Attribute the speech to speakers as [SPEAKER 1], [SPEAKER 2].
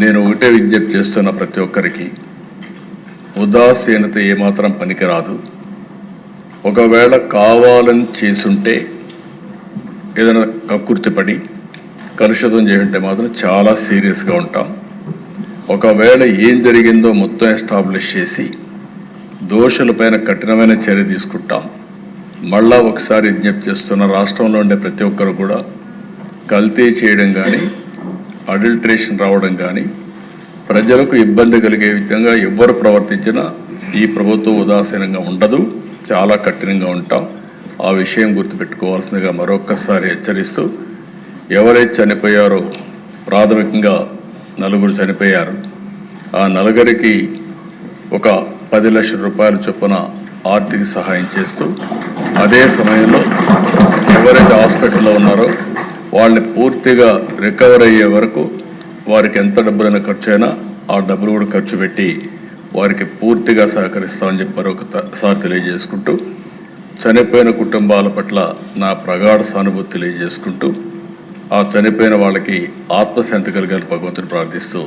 [SPEAKER 1] నేను ఒకటే విజ్ఞప్తి చేస్తున్న ప్రతి ఒక్కరికి ఉదాసీనత ఏమాత్రం పనికిరాదు. ఒకవేళ కావాలని చేసుంటే ఏదైనా కక్కుర్తిపడి కలుషితం చేస్తుంటే మాత్రం చాలా సీరియస్గా ఉంటాం. ఒకవేళ ఏం జరిగిందో మొత్తం ఎస్టాబ్లిష్ చేసి దోషులపైన కఠినమైన చర్య తీసుకుంటాం. మళ్ళా ఒకసారి విజ్ఞప్తి చేస్తున్న రాష్ట్రంలో ఉండే ప్రతి ఒక్కరు కూడా కల్తీ చేయడం కానీ అడల్ట్రేషన్ రావడం కానీ ప్రజలకు ఇబ్బంది కలిగే విధంగా ఎవరు ప్రవర్తించినా ఈ ప్రభుత్వం ఉదాసీనంగా ఉండదు, చాలా కఠినంగా ఉంటాం. ఆ విషయం గుర్తుపెట్టుకోవాల్సిందిగా మరొక్కసారి హెచ్చరిస్తూ, ఎవరైతే చనిపోయారో ప్రాథమికంగా 4 చనిపోయారు. ఆ 4కి ఒక 10 లక్షల రూపాయల చొప్పున ఆర్థిక సహాయం చేస్తూ, అదే సమయంలో ఎవరైతే హాస్పిటల్లో ఉన్నారో వాళ్ళని పూర్తిగా రికవర్ అయ్యే వరకు వారికి ఎంత డబ్బులైనా ఖర్చు అయినా ఆ డబ్బులు కూడా ఖర్చు పెట్టి వారికి పూర్తిగా సహకరిస్తామని చెప్పి మరొకసారి తెలియజేసుకుంటూ, చనిపోయిన కుటుంబాల పట్ల నా ప్రగాఢ సానుభూతి తెలియజేసుకుంటూ, ఆ చనిపోయిన వాళ్ళకి ఆత్మశాంతి కలిగాలని భగవంతుని ప్రార్థిస్తూ